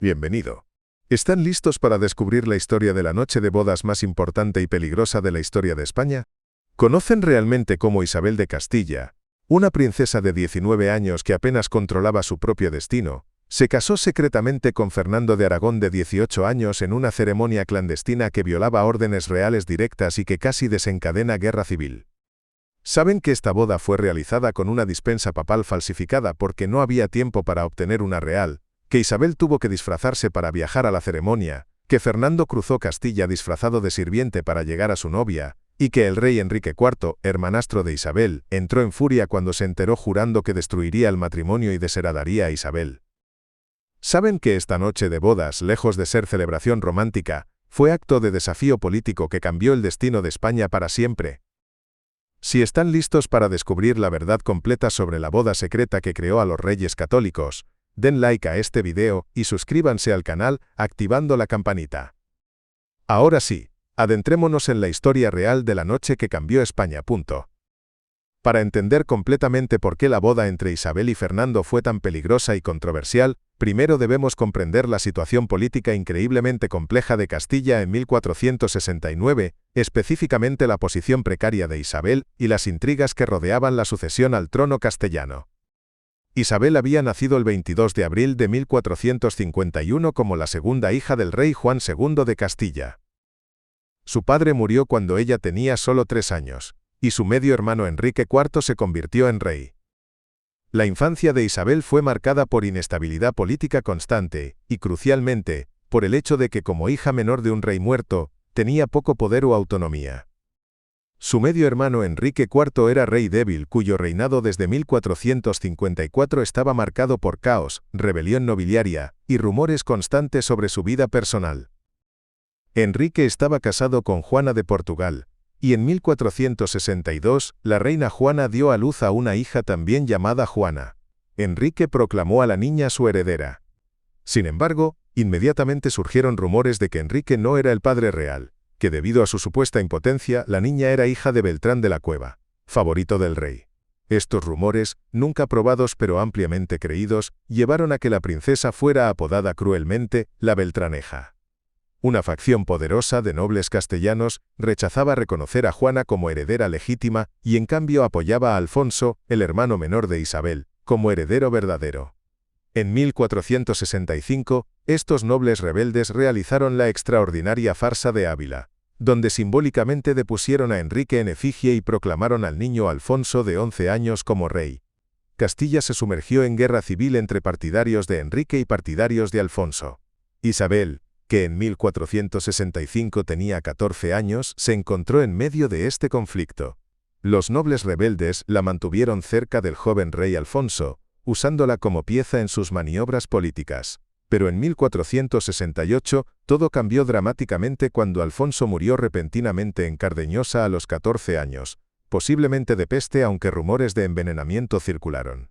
Bienvenido. ¿Están listos para descubrir la historia de la noche de bodas más importante y peligrosa de la historia de España? ¿Conocen realmente cómo Isabel de Castilla, una princesa de 19 años que apenas controlaba su propio destino, se casó secretamente con Fernando de Aragón de 18 años en una ceremonia clandestina que violaba órdenes reales directas y que casi desencadena guerra civil? ¿Saben que esta boda fue realizada con una dispensa papal falsificada porque no había tiempo para obtener una real, que Isabel tuvo que disfrazarse para viajar a la ceremonia, que Fernando cruzó Castilla disfrazado de sirviente para llegar a su novia, y que el rey Enrique IV, hermanastro de Isabel, entró en furia cuando se enteró jurando que destruiría el matrimonio y desheredaría a Isabel? ¿Saben que esta noche de bodas, lejos de ser celebración romántica, fue acto de desafío político que cambió el destino de España para siempre? Si están listos para descubrir la verdad completa sobre la boda secreta que creó a los reyes católicos, den like a este video y suscríbanse al canal activando la campanita. Ahora sí, adentrémonos en la historia real de la noche que cambió España. Para entender completamente por qué la boda entre Isabel y Fernando fue tan peligrosa y controversial, primero debemos comprender la situación política increíblemente compleja de Castilla en 1469, específicamente la posición precaria de Isabel y las intrigas que rodeaban la sucesión al trono castellano. Isabel había nacido el 22 de abril de 1451 como la segunda hija del rey Juan II de Castilla. Su padre murió cuando ella tenía solo 3 años, y su medio hermano Enrique IV se convirtió en rey. La infancia de Isabel fue marcada por inestabilidad política constante, y crucialmente, por el hecho de que como hija menor de un rey muerto, tenía poco poder o autonomía. Su medio hermano Enrique IV era rey débil cuyo reinado desde 1454 estaba marcado por caos, rebelión nobiliaria, y rumores constantes sobre su vida personal. Enrique estaba casado con Juana de Portugal, y en 1462, la reina Juana dio a luz a una hija también llamada Juana. Enrique proclamó a la niña su heredera. Sin embargo, inmediatamente surgieron rumores de que Enrique no era el padre real, que debido a su supuesta impotencia, la niña era hija de Beltrán de la Cueva, favorito del rey. Estos rumores, nunca probados pero ampliamente creídos, llevaron a que la princesa fuera apodada cruelmente la Beltraneja. Una facción poderosa de nobles castellanos rechazaba reconocer a Juana como heredera legítima y en cambio apoyaba a Alfonso, el hermano menor de Isabel, como heredero verdadero. En 1465, estos nobles rebeldes realizaron la extraordinaria farsa de Ávila, donde simbólicamente depusieron a Enrique en efigie y proclamaron al niño Alfonso de 11 años como rey. Castilla se sumergió en guerra civil entre partidarios de Enrique y partidarios de Alfonso. Isabel, que en 1465 tenía 14 años, se encontró en medio de este conflicto. Los nobles rebeldes la mantuvieron cerca del joven rey Alfonso, usándola como pieza en sus maniobras políticas. Pero en 1468, todo cambió dramáticamente cuando Alfonso murió repentinamente en Cardeñosa a los 14 años, posiblemente de peste aunque rumores de envenenamiento circularon.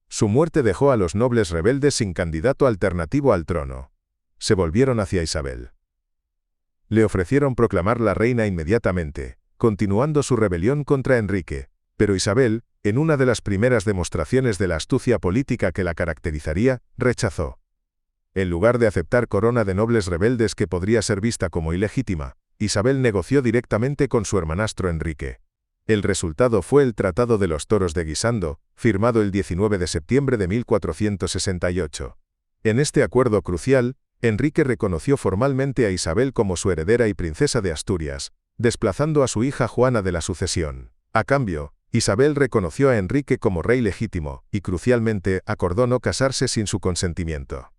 Su muerte dejó a los nobles rebeldes sin candidato alternativo al trono. Se volvieron hacia Isabel. Le ofrecieron proclamarla reina inmediatamente, continuando su rebelión contra Enrique, pero Isabel, en una de las primeras demostraciones de la astucia política que la caracterizaría, rechazó. En lugar de aceptar corona de nobles rebeldes que podría ser vista como ilegítima, Isabel negoció directamente con su hermanastro Enrique. El resultado fue el Tratado de los Toros de Guisando, firmado el 19 de septiembre de 1468. En este acuerdo crucial, Enrique reconoció formalmente a Isabel como su heredera y princesa de Asturias, desplazando a su hija Juana de la sucesión. A cambio, Isabel reconoció a Enrique como rey legítimo, y crucialmente acordó no casarse sin su consentimiento.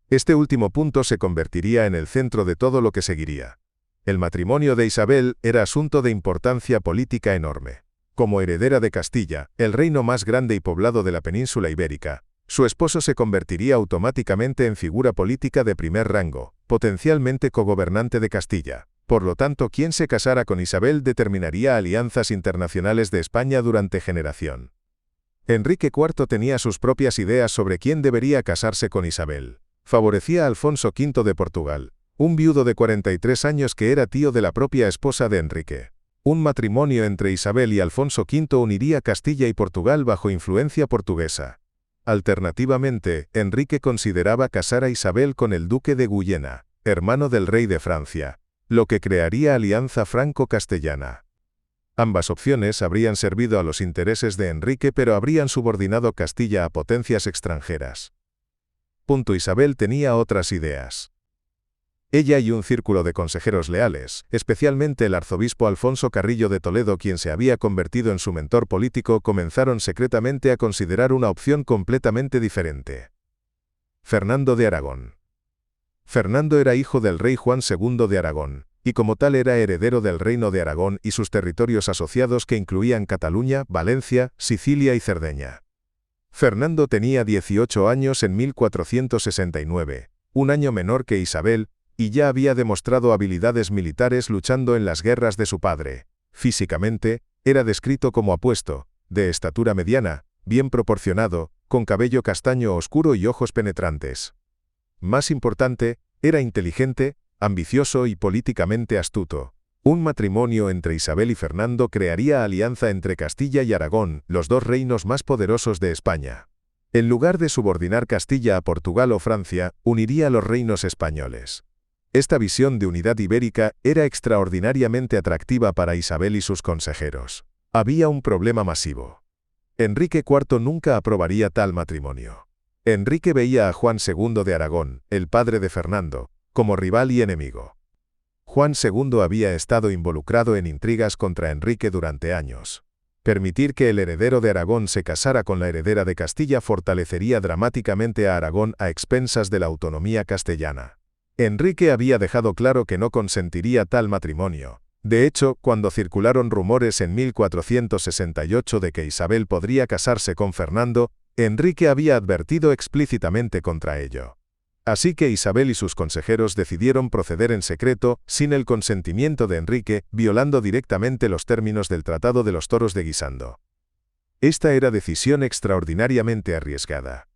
Este último punto se convertiría en el centro de todo lo que seguiría. El matrimonio de Isabel era asunto de importancia política enorme. Como heredera de Castilla, el reino más grande y poblado de la península ibérica, su esposo se convertiría automáticamente en figura política de primer rango, potencialmente cogobernante de Castilla. Por lo tanto, quien se casara con Isabel determinaría alianzas internacionales de España durante generación. Enrique IV tenía sus propias ideas sobre quién debería casarse con Isabel. Favorecía a Alfonso V de Portugal, un viudo de 43 años que era tío de la propia esposa de Enrique. Un matrimonio entre Isabel y Alfonso V uniría Castilla y Portugal bajo influencia portuguesa. Alternativamente, Enrique consideraba casar a Isabel con el duque de Guyena, hermano del rey de Francia, lo que crearía alianza franco-castellana. Ambas opciones habrían servido a los intereses de Enrique, pero habrían subordinado Castilla a potencias extranjeras. Isabel tenía otras ideas. Ella y un círculo de consejeros leales, especialmente el arzobispo Alfonso Carrillo de Toledo, quien se había convertido en su mentor político, comenzaron secretamente a considerar una opción completamente diferente. Fernando de Aragón. Fernando era hijo del rey Juan II de Aragón, y como tal era heredero del Reino de Aragón y sus territorios asociados que incluían Cataluña, Valencia, Sicilia y Cerdeña. Fernando tenía 18 años en 1469, un año menor que Isabel, y ya había demostrado habilidades militares luchando en las guerras de su padre. Físicamente, era descrito como apuesto, de estatura mediana, bien proporcionado, con cabello castaño oscuro y ojos penetrantes. Más importante, era inteligente, ambicioso y políticamente astuto. Un matrimonio entre Isabel y Fernando crearía alianza entre Castilla y Aragón, los dos reinos más poderosos de España. En lugar de subordinar Castilla a Portugal o Francia, uniría a los reinos españoles. Esta visión de unidad ibérica era extraordinariamente atractiva para Isabel y sus consejeros. Había un problema masivo. Enrique IV nunca aprobaría tal matrimonio. Enrique veía a Juan II de Aragón, el padre de Fernando, como rival y enemigo. Juan II había estado involucrado en intrigas contra Enrique durante años. Permitir que el heredero de Aragón se casara con la heredera de Castilla fortalecería dramáticamente a Aragón a expensas de la autonomía castellana. Enrique había dejado claro que no consentiría tal matrimonio. De hecho, cuando circularon rumores en 1468 de que Isabel podría casarse con Fernando, Enrique había advertido explícitamente contra ello. Así que Isabel y sus consejeros decidieron proceder en secreto, sin el consentimiento de Enrique, violando directamente los términos del Tratado de los Toros de Guisando. Esta era decisión extraordinariamente arriesgada.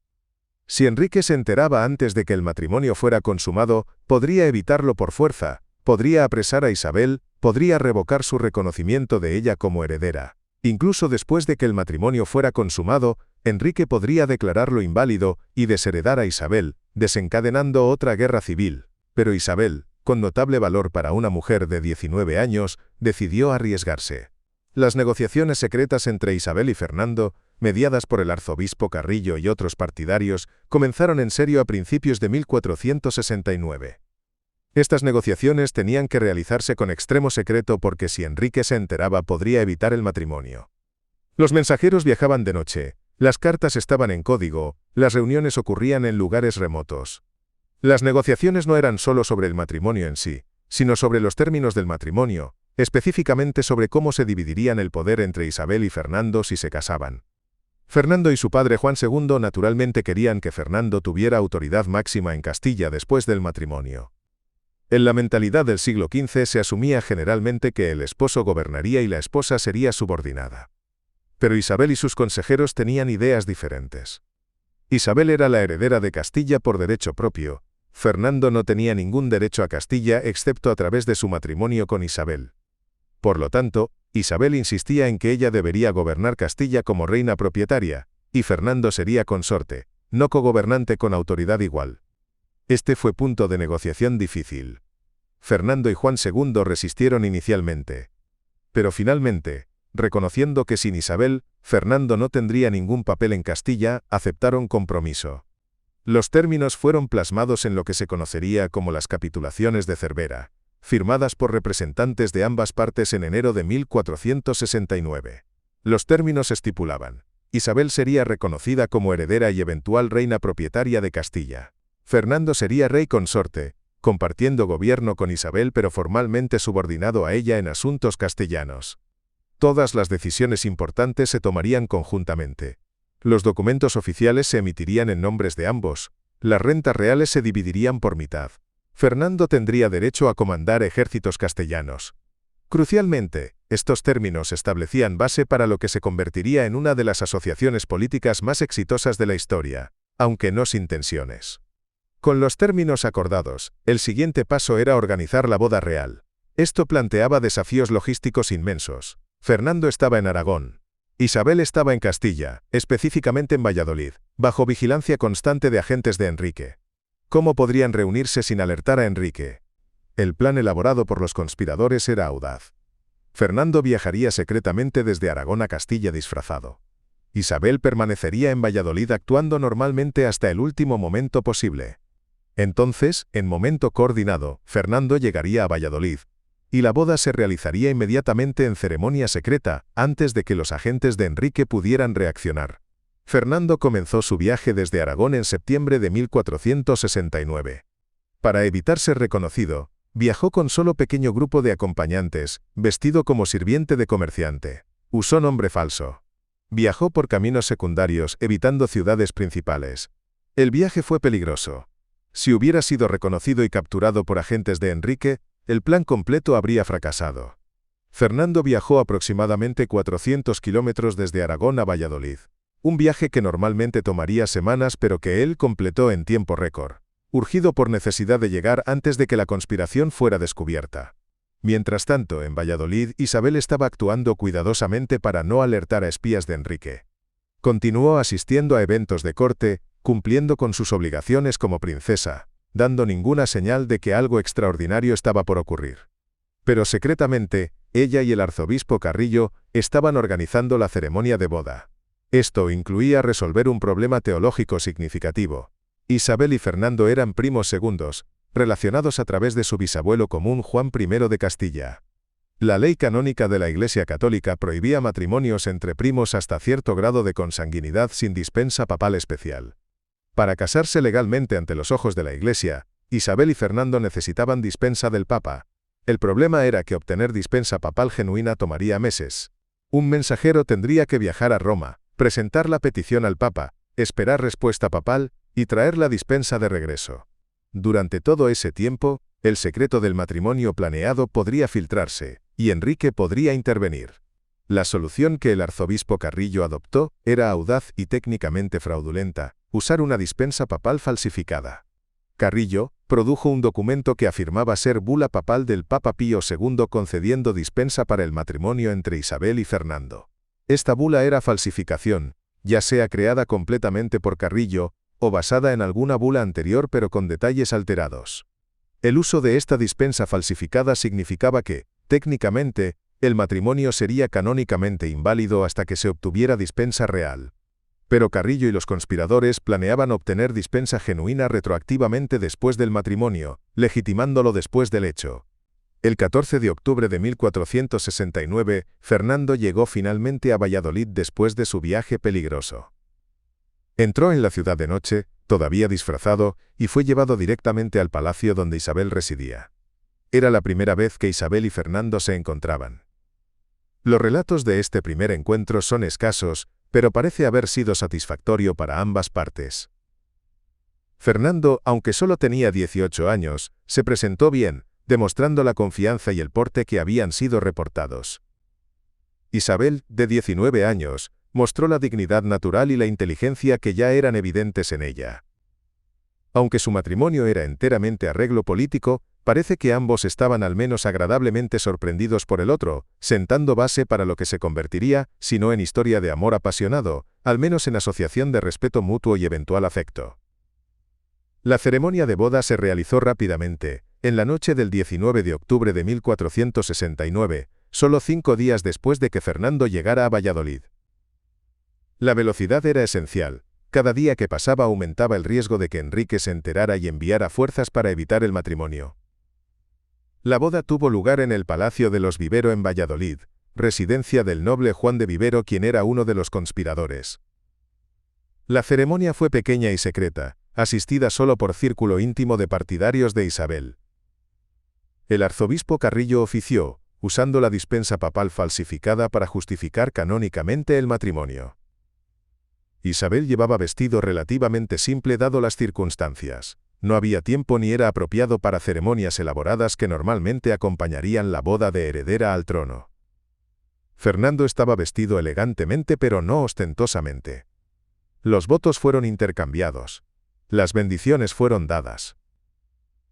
Si Enrique se enteraba antes de que el matrimonio fuera consumado, podría evitarlo por fuerza, podría apresar a Isabel, podría revocar su reconocimiento de ella como heredera. Incluso después de que el matrimonio fuera consumado, Enrique podría declararlo inválido y desheredar a Isabel, desencadenando otra guerra civil. Pero Isabel, con notable valor para una mujer de 19 años, decidió arriesgarse. Las negociaciones secretas entre Isabel y Fernando, mediadas por el arzobispo Carrillo y otros partidarios, comenzaron en serio a principios de 1469. Estas negociaciones tenían que realizarse con extremo secreto porque si Enrique se enteraba podría evitar el matrimonio. Los mensajeros viajaban de noche, las cartas estaban en código, las reuniones ocurrían en lugares remotos. Las negociaciones no eran solo sobre el matrimonio en sí, sino sobre los términos del matrimonio, específicamente sobre cómo se dividirían el poder entre Isabel y Fernando si se casaban. Fernando y su padre Juan II naturalmente querían que Fernando tuviera autoridad máxima en Castilla después del matrimonio. En la mentalidad del siglo XV se asumía generalmente que el esposo gobernaría y la esposa sería subordinada. Pero Isabel y sus consejeros tenían ideas diferentes. Isabel era la heredera de Castilla por derecho propio. Fernando no tenía ningún derecho a Castilla excepto a través de su matrimonio con Isabel. Por lo tanto, Isabel insistía en que ella debería gobernar Castilla como reina propietaria, y Fernando sería consorte, no cogobernante con autoridad igual. Este fue punto de negociación difícil. Fernando y Juan II resistieron inicialmente. Pero finalmente, reconociendo que sin Isabel, Fernando no tendría ningún papel en Castilla, aceptaron compromiso. Los términos fueron plasmados en lo que se conocería como las capitulaciones de Cervera, firmadas por representantes de ambas partes en enero de 1469. Los términos estipulaban: Isabel sería reconocida como heredera y eventual reina propietaria de Castilla. Fernando sería rey consorte, compartiendo gobierno con Isabel pero formalmente subordinado a ella en asuntos castellanos. Todas las decisiones importantes se tomarían conjuntamente. Los documentos oficiales se emitirían en nombres de ambos. Las rentas reales se dividirían por mitad. Fernando tendría derecho a comandar ejércitos castellanos. Crucialmente, estos términos establecían base para lo que se convertiría en una de las asociaciones políticas más exitosas de la historia, aunque no sin tensiones. Con los términos acordados, el siguiente paso era organizar la boda real. Esto planteaba desafíos logísticos inmensos. Fernando estaba en Aragón. Isabel estaba en Castilla, específicamente en Valladolid, bajo vigilancia constante de agentes de Enrique. ¿Cómo podrían reunirse sin alertar a Enrique? El plan elaborado por los conspiradores era audaz. Fernando viajaría secretamente desde Aragón a Castilla disfrazado. Isabel permanecería en Valladolid actuando normalmente hasta el último momento posible. Entonces, en momento coordinado, Fernando llegaría a Valladolid, y la boda se realizaría inmediatamente en ceremonia secreta, antes de que los agentes de Enrique pudieran reaccionar. Fernando comenzó su viaje desde Aragón en septiembre de 1469. Para evitar ser reconocido, viajó con solo pequeño grupo de acompañantes, vestido como sirviente de comerciante. Usó nombre falso. Viajó por caminos secundarios, evitando ciudades principales. El viaje fue peligroso. Si hubiera sido reconocido y capturado por agentes de Enrique, el plan completo habría fracasado. Fernando viajó aproximadamente 400 kilómetros desde Aragón a Valladolid. Un viaje que normalmente tomaría semanas pero que él completó en tiempo récord, urgido por necesidad de llegar antes de que la conspiración fuera descubierta. Mientras tanto, en Valladolid, Isabel estaba actuando cuidadosamente para no alertar a espías de Enrique. Continuó asistiendo a eventos de corte, cumpliendo con sus obligaciones como princesa, dando ninguna señal de que algo extraordinario estaba por ocurrir. Pero secretamente, ella y el arzobispo Carrillo estaban organizando la ceremonia de boda. Esto incluía resolver un problema teológico significativo. Isabel y Fernando eran primos segundos, relacionados a través de su bisabuelo común Juan I de Castilla. La ley canónica de la Iglesia Católica prohibía matrimonios entre primos hasta cierto grado de consanguinidad sin dispensa papal especial. Para casarse legalmente ante los ojos de la Iglesia, Isabel y Fernando necesitaban dispensa del Papa. El problema era que obtener dispensa papal genuina tomaría meses. Un mensajero tendría que viajar a Roma, presentar la petición al Papa, esperar respuesta papal y traer la dispensa de regreso. Durante todo ese tiempo, el secreto del matrimonio planeado podría filtrarse, y Enrique podría intervenir. La solución que el arzobispo Carrillo adoptó era audaz y técnicamente fraudulenta: usar una dispensa papal falsificada. Carrillo produjo un documento que afirmaba ser bula papal del Papa Pío II concediendo dispensa para el matrimonio entre Isabel y Fernando. Esta bula era falsificación, ya sea creada completamente por Carrillo, o basada en alguna bula anterior pero con detalles alterados. El uso de esta dispensa falsificada significaba que, técnicamente, el matrimonio sería canónicamente inválido hasta que se obtuviera dispensa real. Pero Carrillo y los conspiradores planeaban obtener dispensa genuina retroactivamente después del matrimonio, legitimándolo después del hecho. El 14 de octubre de 1469, Fernando llegó finalmente a Valladolid después de su viaje peligroso. Entró en la ciudad de noche, todavía disfrazado, y fue llevado directamente al palacio donde Isabel residía. Era la primera vez que Isabel y Fernando se encontraban. Los relatos de este primer encuentro son escasos, pero parece haber sido satisfactorio para ambas partes. Fernando, aunque solo tenía 18 años, se presentó bien, demostrando la confianza y el porte que habían sido reportados. Isabel, de 19 años, mostró la dignidad natural y la inteligencia que ya eran evidentes en ella. Aunque su matrimonio era enteramente arreglo político, parece que ambos estaban al menos agradablemente sorprendidos por el otro, sentando base para lo que se convertiría, si no en historia de amor apasionado, al menos en asociación de respeto mutuo y eventual afecto. La ceremonia de boda se realizó rápidamente, en la noche del 19 de octubre de 1469, solo 5 días después de que Fernando llegara a Valladolid. La velocidad era esencial. Cada día que pasaba aumentaba el riesgo de que Enrique se enterara y enviara fuerzas para evitar el matrimonio. La boda tuvo lugar en el Palacio de los Vivero en Valladolid, residencia del noble Juan de Vivero, quien era uno de los conspiradores. La ceremonia fue pequeña y secreta, asistida solo por círculo íntimo de partidarios de Isabel. El arzobispo Carrillo ofició, usando la dispensa papal falsificada para justificar canónicamente el matrimonio. Isabel llevaba vestido relativamente simple dado las circunstancias. No había tiempo ni era apropiado para ceremonias elaboradas que normalmente acompañarían la boda de heredera al trono. Fernando estaba vestido elegantemente pero no ostentosamente. Los votos fueron intercambiados. Las bendiciones fueron dadas.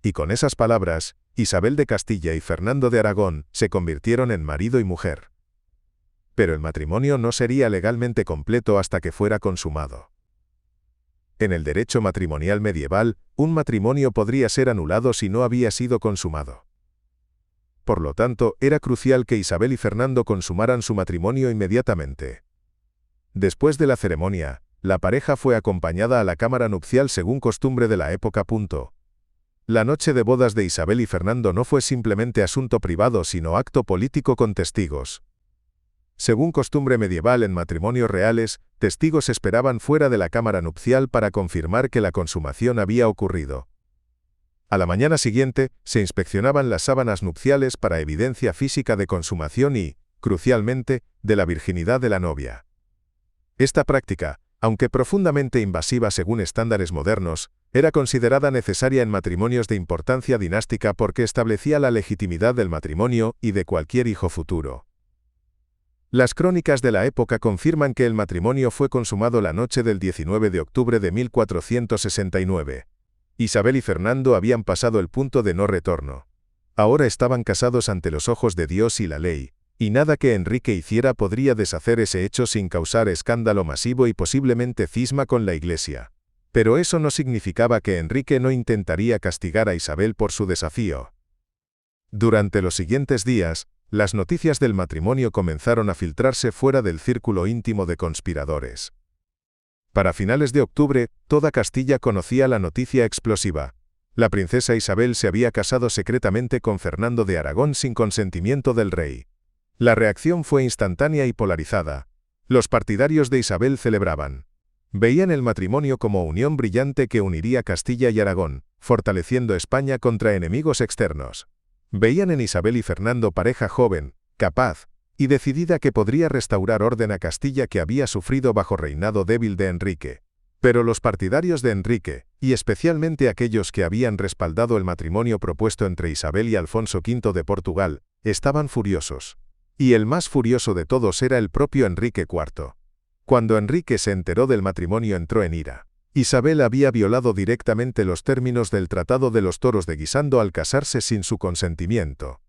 Y con esas palabras, Isabel de Castilla y Fernando de Aragón se convirtieron en marido y mujer. pero el matrimonio no sería legalmente completo hasta que fuera consumado. En el derecho matrimonial medieval, un matrimonio podría ser anulado si no había sido consumado. Por lo tanto, era crucial que Isabel y Fernando consumaran su matrimonio inmediatamente. Después de la ceremonia, la pareja fue acompañada a la cámara nupcial según costumbre de la época. La noche de bodas de Isabel y Fernando no fue simplemente asunto privado sino acto político con testigos. Según costumbre medieval en matrimonios reales, testigos esperaban fuera de la cámara nupcial para confirmar que la consumación había ocurrido. A la mañana siguiente, se inspeccionaban las sábanas nupciales para evidencia física de consumación y, crucialmente, de la virginidad de la novia. Esta práctica, aunque profundamente invasiva según estándares modernos, era considerada necesaria en matrimonios de importancia dinástica porque establecía la legitimidad del matrimonio y de cualquier hijo futuro. Las crónicas de la época confirman que el matrimonio fue consumado la noche del 19 de octubre de 1469. Isabel y Fernando habían pasado el punto de no retorno. Ahora estaban casados ante los ojos de Dios y la ley, y nada que Enrique hiciera podría deshacer ese hecho sin causar escándalo masivo y posiblemente cisma con la Iglesia. Pero eso no significaba que Enrique no intentaría castigar a Isabel por su desafío. Durante los siguientes días, las noticias del matrimonio comenzaron a filtrarse fuera del círculo íntimo de conspiradores. Para finales de octubre, toda Castilla conocía la noticia explosiva. La princesa Isabel se había casado secretamente con Fernando de Aragón sin consentimiento del rey. La reacción fue instantánea y polarizada. Los partidarios de Isabel celebraban. Veían el matrimonio como unión brillante que uniría Castilla y Aragón, fortaleciendo España contra enemigos externos. Veían en Isabel y Fernando pareja joven, capaz y decidida que podría restaurar orden a Castilla que había sufrido bajo reinado débil de Enrique. Pero los partidarios de Enrique, y especialmente aquellos que habían respaldado el matrimonio propuesto entre Isabel y Alfonso V de Portugal, estaban furiosos. Y el más furioso de todos era el propio Enrique IV. Cuando Enrique se enteró del matrimonio entró en ira. Isabel había violado directamente los términos del Tratado de los Toros de Guisando al casarse sin su consentimiento.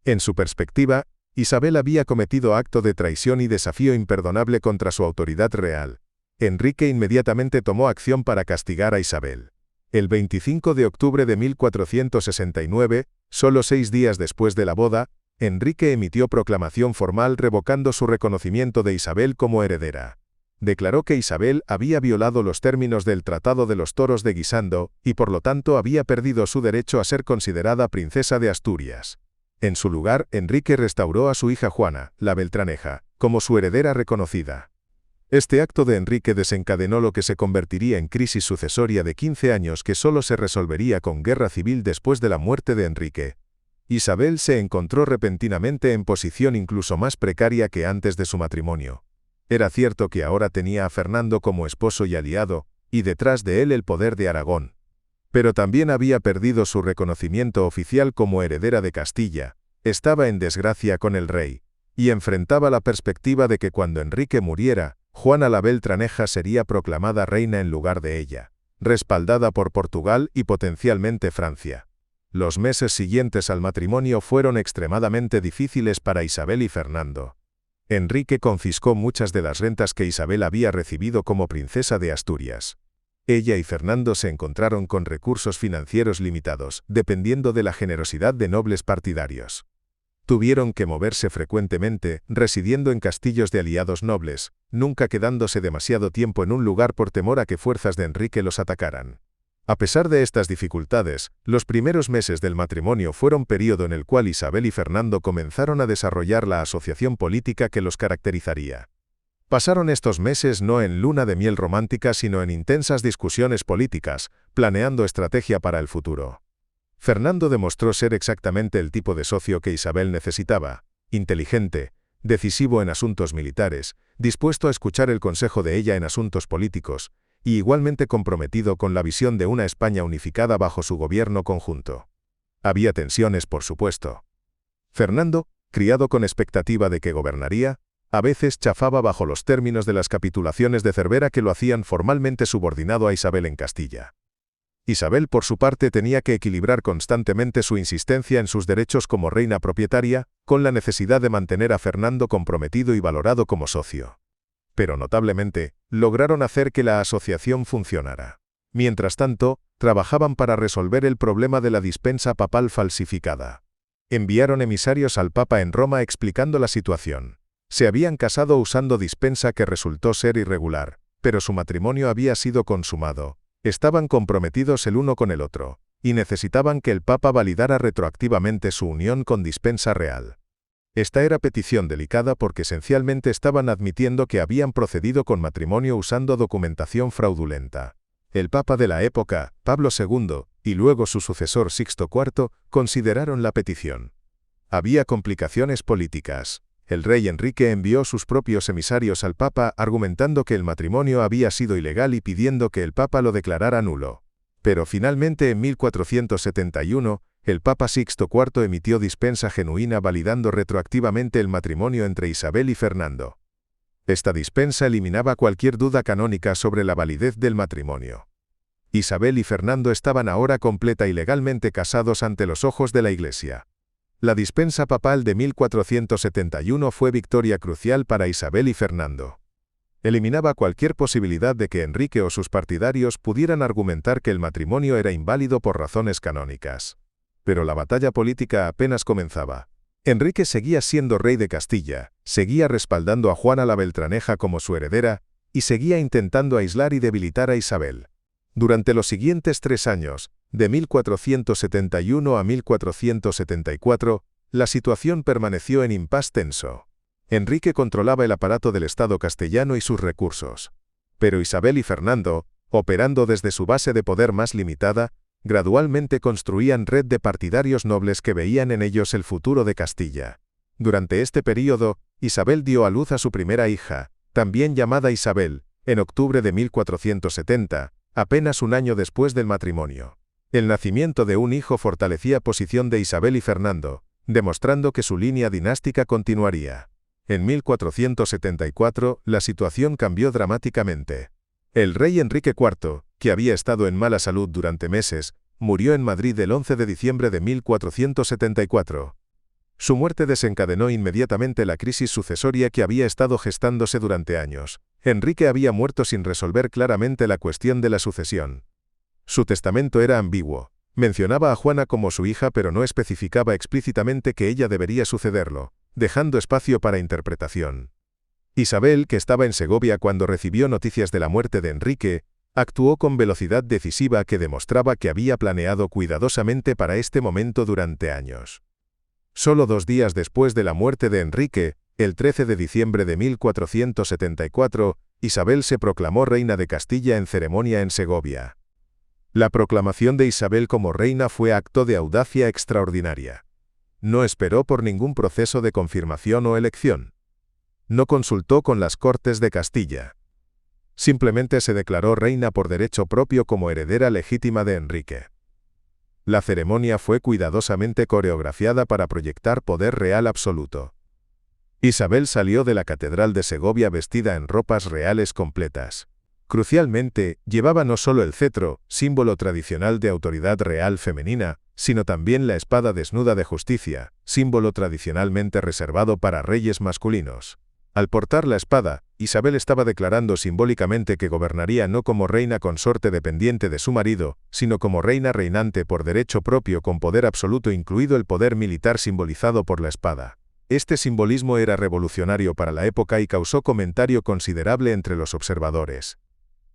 En su perspectiva, Isabel había cometido acto de traición y desafío imperdonable contra su autoridad real. Enrique inmediatamente tomó acción para castigar a Isabel. El 25 de octubre de 1469, solo 6 días después de la boda, Enrique emitió proclamación formal revocando su reconocimiento de Isabel como heredera. Declaró que Isabel había violado los términos del Tratado de los Toros de Guisando, y por lo tanto había perdido su derecho a ser considerada princesa de Asturias. En su lugar, Enrique restauró a su hija Juana, la Beltraneja, como su heredera reconocida. Este acto de Enrique desencadenó lo que se convertiría en crisis sucesoria de 15 años que solo se resolvería con guerra civil después de la muerte de Enrique. Isabel se encontró repentinamente en posición incluso más precaria que antes de su matrimonio. Era cierto que ahora tenía a Fernando como esposo y aliado, y detrás de él el poder de Aragón. Pero también había perdido su reconocimiento oficial como heredera de Castilla, estaba en desgracia con el rey, y enfrentaba la perspectiva de que cuando Enrique muriera, Juana la Beltraneja sería proclamada reina en lugar de ella, respaldada por Portugal y potencialmente Francia. Los meses siguientes al matrimonio fueron extremadamente difíciles para Isabel y Fernando. Enrique confiscó muchas de las rentas que Isabel había recibido como princesa de Asturias. Ella y Fernando se encontraron con recursos financieros limitados, dependiendo de la generosidad de nobles partidarios. Tuvieron que moverse frecuentemente, residiendo en castillos de aliados nobles, nunca quedándose demasiado tiempo en un lugar por temor a que fuerzas de Enrique los atacaran. A pesar de estas dificultades, los primeros meses del matrimonio fueron período en el cual Isabel y Fernando comenzaron a desarrollar la asociación política que los caracterizaría. Pasaron estos meses no en luna de miel romántica sino en intensas discusiones políticas, planeando estrategia para el futuro. Fernando demostró ser exactamente el tipo de socio que Isabel necesitaba, inteligente, decisivo en asuntos militares, dispuesto a escuchar el consejo de ella en asuntos políticos, y igualmente comprometido con la visión de una España unificada bajo su gobierno conjunto. Había tensiones, por supuesto. Fernando, criado con expectativa de que gobernaría, a veces chafaba bajo los términos de las capitulaciones de Cervera que lo hacían formalmente subordinado a Isabel en Castilla. Isabel, por su parte, tenía que equilibrar constantemente su insistencia en sus derechos como reina propietaria, con la necesidad de mantener a Fernando comprometido y valorado como socio. Pero notablemente, lograron hacer que la asociación funcionara. Mientras tanto, trabajaban para resolver el problema de la dispensa papal falsificada. Enviaron emisarios al Papa en Roma explicando la situación. Se habían casado usando dispensa que resultó ser irregular, pero su matrimonio había sido consumado. Estaban comprometidos el uno con el otro, y necesitaban que el Papa validara retroactivamente su unión con dispensa real. Esta era petición delicada porque esencialmente estaban admitiendo que habían procedido con matrimonio usando documentación fraudulenta. El Papa de la época, Pablo II, y luego su sucesor Sixto IV, consideraron la petición. Había complicaciones políticas. El rey Enrique envió sus propios emisarios al Papa argumentando que el matrimonio había sido ilegal y pidiendo que el Papa lo declarara nulo. Pero finalmente en 1471, el Papa Sixto IV emitió dispensa genuina validando retroactivamente el matrimonio entre Isabel y Fernando. Esta dispensa eliminaba cualquier duda canónica sobre la validez del matrimonio. Isabel y Fernando estaban ahora completa y legalmente casados ante los ojos de la Iglesia. La dispensa papal de 1471 fue victoria crucial para Isabel y Fernando. Eliminaba cualquier posibilidad de que Enrique o sus partidarios pudieran argumentar que el matrimonio era inválido por razones canónicas. Pero la batalla política apenas comenzaba. Enrique seguía siendo rey de Castilla, seguía respaldando a Juana la Beltraneja como su heredera, y seguía intentando aislar y debilitar a Isabel. Durante los siguientes 3 años, de 1471 a 1474, la situación permaneció en impasse tenso. Enrique controlaba el aparato del Estado castellano y sus recursos. Pero Isabel y Fernando, operando desde su base de poder más limitada, gradualmente construían red de partidarios nobles que veían en ellos el futuro de Castilla. Durante este período, Isabel dio a luz a su primera hija, también llamada Isabel, en octubre de 1470, apenas un año después del matrimonio. El nacimiento de un hijo fortalecía posición de Isabel y Fernando, demostrando que su línea dinástica continuaría. En 1474, la situación cambió dramáticamente. El rey Enrique IV, que había estado en mala salud durante meses, murió en Madrid el 11 de diciembre de 1474. Su muerte desencadenó inmediatamente la crisis sucesoria que había estado gestándose durante años. Enrique había muerto sin resolver claramente la cuestión de la sucesión. Su testamento era ambiguo. Mencionaba a Juana como su hija pero no especificaba explícitamente que ella debería sucederlo, dejando espacio para interpretación. Isabel, que estaba en Segovia cuando recibió noticias de la muerte de Enrique, actuó con velocidad decisiva que demostraba que había planeado cuidadosamente para este momento durante años. Solo 2 días después de la muerte de Enrique, el 13 de diciembre de 1474, Isabel se proclamó reina de Castilla en ceremonia en Segovia. La proclamación de Isabel como reina fue acto de audacia extraordinaria. No esperó por ningún proceso de confirmación o elección. No consultó con las Cortes de Castilla. Simplemente se declaró reina por derecho propio como heredera legítima de Enrique. La ceremonia fue cuidadosamente coreografiada para proyectar poder real absoluto. Isabel salió de la Catedral de Segovia vestida en ropas reales completas. Crucialmente, llevaba no solo el cetro, símbolo tradicional de autoridad real femenina, sino también la espada desnuda de justicia, símbolo tradicionalmente reservado para reyes masculinos. Al portar la espada, Isabel estaba declarando simbólicamente que gobernaría no como reina consorte dependiente de su marido, sino como reina reinante por derecho propio con poder absoluto incluido el poder militar simbolizado por la espada. Este simbolismo era revolucionario para la época y causó comentario considerable entre los observadores.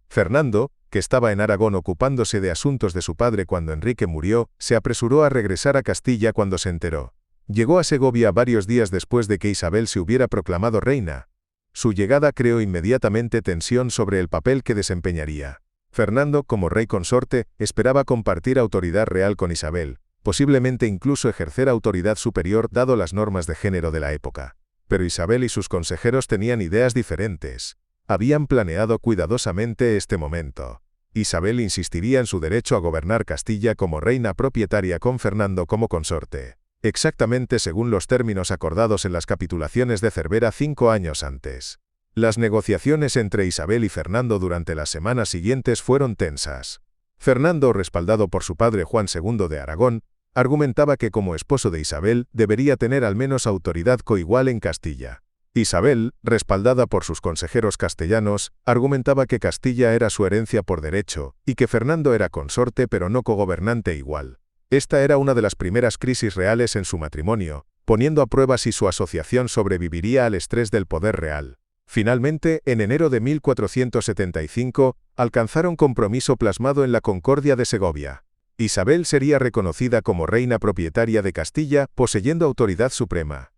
Fernando, que estaba en Aragón ocupándose de asuntos de su padre cuando Enrique murió, se apresuró a regresar a Castilla cuando se enteró. Llegó a Segovia varios días después de que Isabel se hubiera proclamado reina. Su llegada creó inmediatamente tensión sobre el papel que desempeñaría. Fernando, como rey consorte, esperaba compartir autoridad real con Isabel, posiblemente incluso ejercer autoridad superior dado las normas de género de la época. Pero Isabel y sus consejeros tenían ideas diferentes. Habían planeado cuidadosamente este momento. Isabel insistiría en su derecho a gobernar Castilla como reina propietaria con Fernando como consorte, exactamente según los términos acordados en las capitulaciones de Cervera 5 años antes. Las negociaciones entre Isabel y Fernando durante las semanas siguientes fueron tensas. Fernando, respaldado por su padre Juan II de Aragón, argumentaba que como esposo de Isabel debería tener al menos autoridad coigual en Castilla. Isabel, respaldada por sus consejeros castellanos, argumentaba que Castilla era su herencia por derecho, y que Fernando era consorte pero no cogobernante igual. Esta era una de las primeras crisis reales en su matrimonio, poniendo a prueba si su asociación sobreviviría al estrés del poder real. Finalmente, en enero de 1475, alcanzaron compromiso plasmado en la Concordia de Segovia. Isabel sería reconocida como reina propietaria de Castilla, poseyendo autoridad suprema.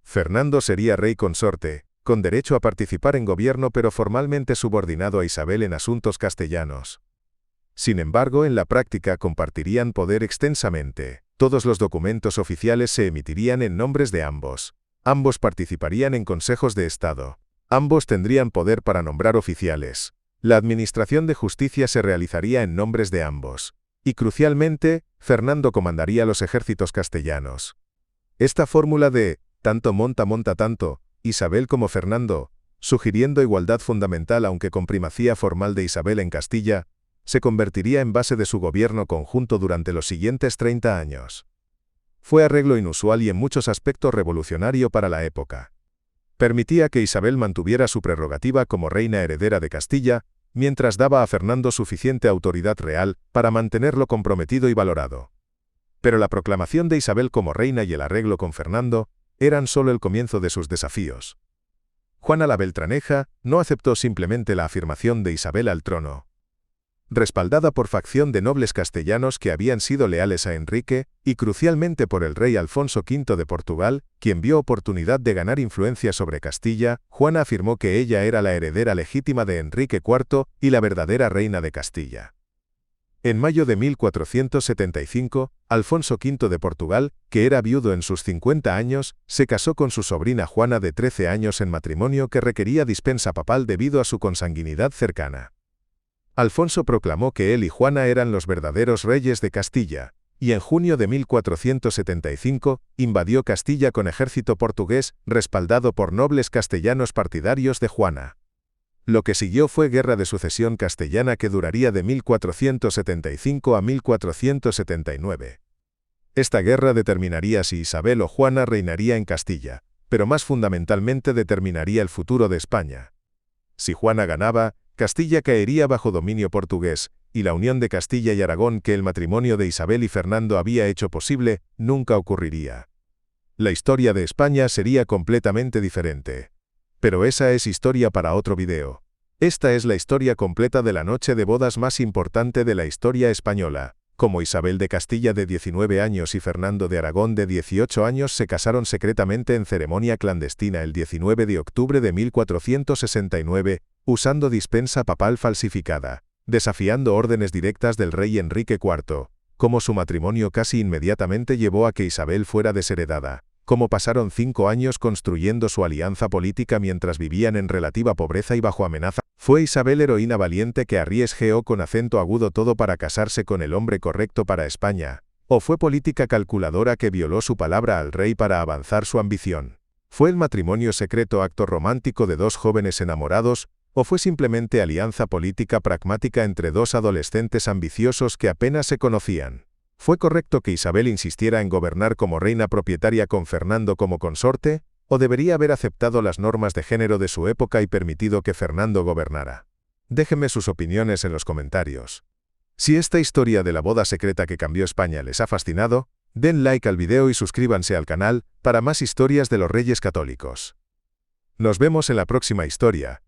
Fernando sería rey consorte, con derecho a participar en gobierno pero formalmente subordinado a Isabel en asuntos castellanos. Sin embargo, en la práctica compartirían poder extensamente. Todos los documentos oficiales se emitirían en nombres de ambos. Ambos participarían en consejos de Estado. Ambos tendrían poder para nombrar oficiales. La administración de justicia se realizaría en nombres de ambos. Y crucialmente, Fernando comandaría los ejércitos castellanos. Esta fórmula de tanto monta tanto, Isabel como Fernando, sugiriendo igualdad fundamental aunque con primacía formal de Isabel en Castilla, se convertiría en base de su gobierno conjunto durante los siguientes 30 años. Fue arreglo inusual y en muchos aspectos revolucionario para la época. Permitía que Isabel mantuviera su prerrogativa como reina heredera de Castilla, mientras daba a Fernando suficiente autoridad real para mantenerlo comprometido y valorado. Pero la proclamación de Isabel como reina y el arreglo con Fernando eran solo el comienzo de sus desafíos. Juana la Beltraneja no aceptó simplemente la afirmación de Isabel al trono. Respaldada por facción de nobles castellanos que habían sido leales a Enrique, y crucialmente por el rey Alfonso V de Portugal, quien vio oportunidad de ganar influencia sobre Castilla, Juana afirmó que ella era la heredera legítima de Enrique IV y la verdadera reina de Castilla. En mayo de 1475, Alfonso V de Portugal, que era viudo en sus 50 años, se casó con su sobrina Juana de 13 años en matrimonio que requería dispensa papal debido a su consanguinidad cercana. Alfonso proclamó que él y Juana eran los verdaderos reyes de Castilla, y en junio de 1475, invadió Castilla con ejército portugués, respaldado por nobles castellanos partidarios de Juana. Lo que siguió fue guerra de sucesión castellana que duraría de 1475 a 1479. Esta guerra determinaría si Isabel o Juana reinaría en Castilla, pero más fundamentalmente determinaría el futuro de España. Si Juana ganaba, Castilla caería bajo dominio portugués, y la unión de Castilla y Aragón que el matrimonio de Isabel y Fernando había hecho posible, nunca ocurriría. La historia de España sería completamente diferente. Pero esa es historia para otro video. Esta es la historia completa de la noche de bodas más importante de la historia española, como Isabel de Castilla de 19 años y Fernando de Aragón de 18 años se casaron secretamente en ceremonia clandestina el 19 de octubre de 1469, usando dispensa papal falsificada, desafiando órdenes directas del rey Enrique IV, como su matrimonio casi inmediatamente llevó a que Isabel fuera desheredada. Como pasaron 5 años construyendo su alianza política mientras vivían en relativa pobreza y bajo amenaza. ¿Fue Isabel heroína valiente que arriesgó con acento agudo todo para casarse con el hombre correcto para España? ¿O fue política calculadora que violó su palabra al rey para avanzar su ambición? ¿Fue el matrimonio secreto acto romántico de dos jóvenes enamorados? ¿O fue simplemente alianza política pragmática entre dos adolescentes ambiciosos que apenas se conocían? ¿Fue correcto que Isabel insistiera en gobernar como reina propietaria con Fernando como consorte, o debería haber aceptado las normas de género de su época y permitido que Fernando gobernara? Déjenme sus opiniones en los comentarios. Si esta historia de la boda secreta que cambió España les ha fascinado, den like al video y suscríbanse al canal para más historias de los Reyes Católicos. Nos vemos en la próxima historia.